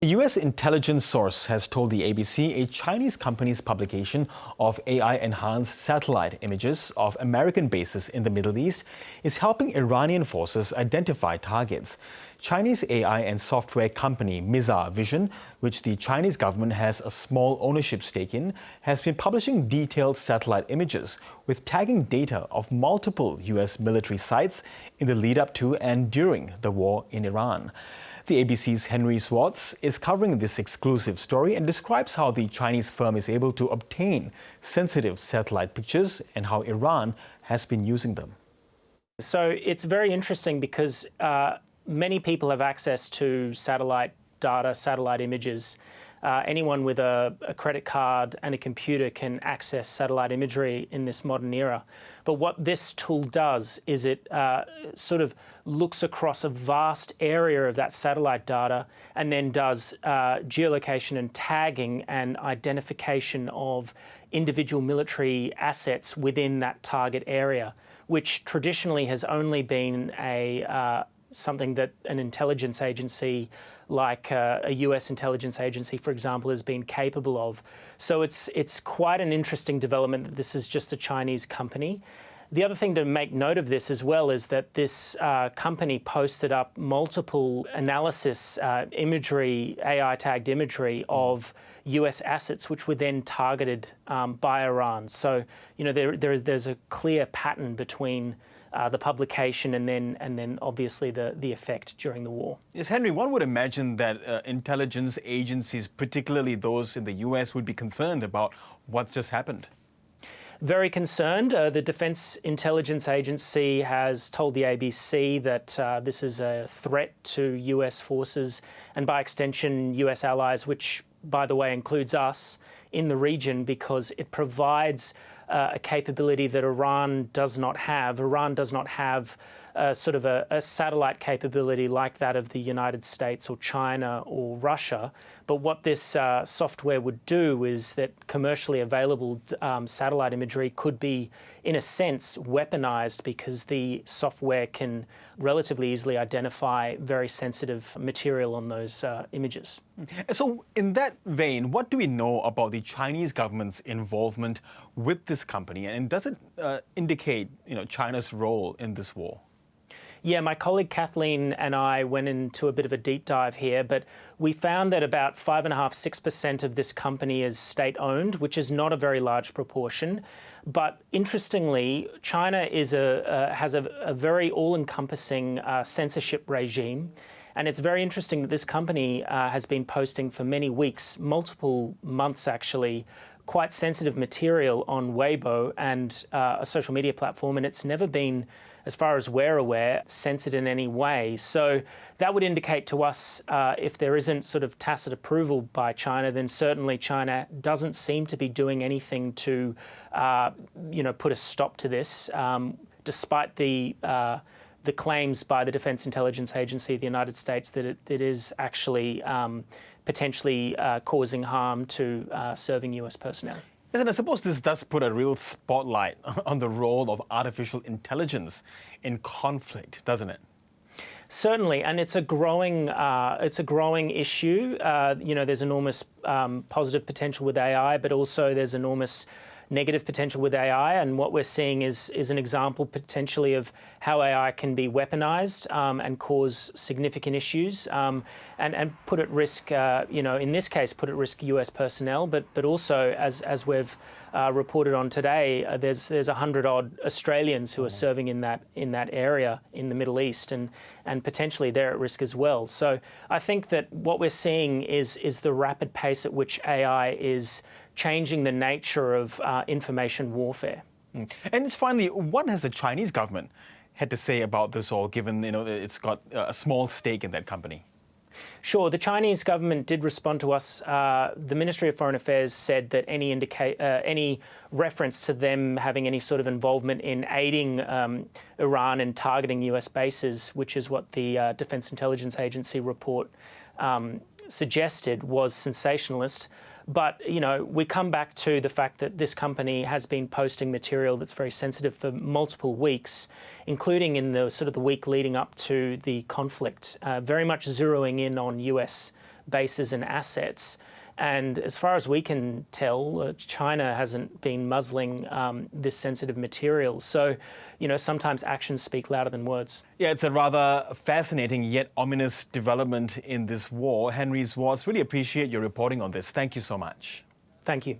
A U.S. intelligence source has told the ABC a Chinese company's publication of AI-enhanced satellite images of American bases in the Middle East is helping Iranian forces identify targets. Chinese AI and software company MIZA Vision, which the Chinese government has a small ownership stake in, has been publishing detailed satellite images with tagging data of multiple U.S. military sites in the lead-up to and during the war in Iran. The ABC's Henry Swartz is covering this exclusive story and describes how the Chinese firm is able to obtain sensitive satellite pictures and how Iran has been using them. So it's very interesting because many people have access to satellite data, satellite images. Anyone with a credit card and a computer can access satellite imagery in this modern era. But what this tool does is it sort of looks across a vast area of that satellite data and then does geolocation and tagging and identification of individual military assets within that target area, which traditionally has only been something that an intelligence agency like a US intelligence agency, for example, has been capable of. So it's quite an interesting development that this is just a Chinese company. The other thing to make note of this as well is that this company posted up multiple analysis imagery, AI-tagged imagery of US assets, which were then targeted by Iran. So, you know, there's a clear pattern between the publication and then obviously the effect during the war. Yes, Henry, one would imagine that intelligence agencies, particularly those in the US, would be concerned about what's just happened. Very concerned. The Defense Intelligence Agency has told the ABC that this is a threat to US forces and by extension US allies, which by the way includes us in the region, because it provides a capability that Iran does not have. Iran does not have sort of a satellite capability like that of the United States or China or Russia. But what this software would do is that commercially available satellite imagery could be, in a sense, weaponized because the software can relatively easily identify very sensitive material on those images. So in that vein, what do we know about the Chinese government's involvement with this company? And does it indicate, China's role in this war? Yeah, my colleague Kathleen and I went into a bit of a deep dive here, but we found that about 5.5–6% of this company is state-owned, which is not a very large proportion. But interestingly, China is has a very all-encompassing censorship regime. And it's very interesting that this company has been posting for many weeks, multiple months actually, quite sensitive material on Weibo and a social media platform, and it's never been, as far as we're aware, censored in any way. So that would indicate to us if there isn't sort of tacit approval by China, then certainly China doesn't seem to be doing anything to, put a stop to this, despite the claims by the Defense Intelligence Agency of the United States that it is actually potentially causing harm to serving US personnel. Yes, and I suppose this does put a real spotlight on the role of artificial intelligence in conflict, doesn't it? Certainly, and it's a growing issue. There's enormous positive potential with AI, but also there's enormous negative potential with AI, and what we're seeing is an example potentially of how AI can be weaponized and cause significant issues and put at risk, in this case, put at risk US personnel, but also, as we've reported on today, there's 100-odd Australians who are serving in that area in the Middle East, and potentially they're at risk as well. So I think that what we're seeing is the rapid pace at which AI is changing the nature of information warfare. And just finally, what has the Chinese government had to say about this all, given it's got a small stake in that company? Sure. The Chinese government did respond to us. The Ministry of Foreign Affairs said that any reference to them having any sort of involvement in aiding Iran and targeting US bases, which is what the Defense Intelligence Agency report suggested, was sensationalist. But, we come back to the fact that this company has been posting material that's very sensitive for multiple weeks, including in the week leading up to the conflict, very much zeroing in on US bases and assets. And as far as we can tell, China hasn't been muzzling this sensitive material. So, sometimes actions speak louder than words. Yeah, it's a rather fascinating yet ominous development in this war. Henry Swartz, really appreciate your reporting on this. Thank you so much. Thank you.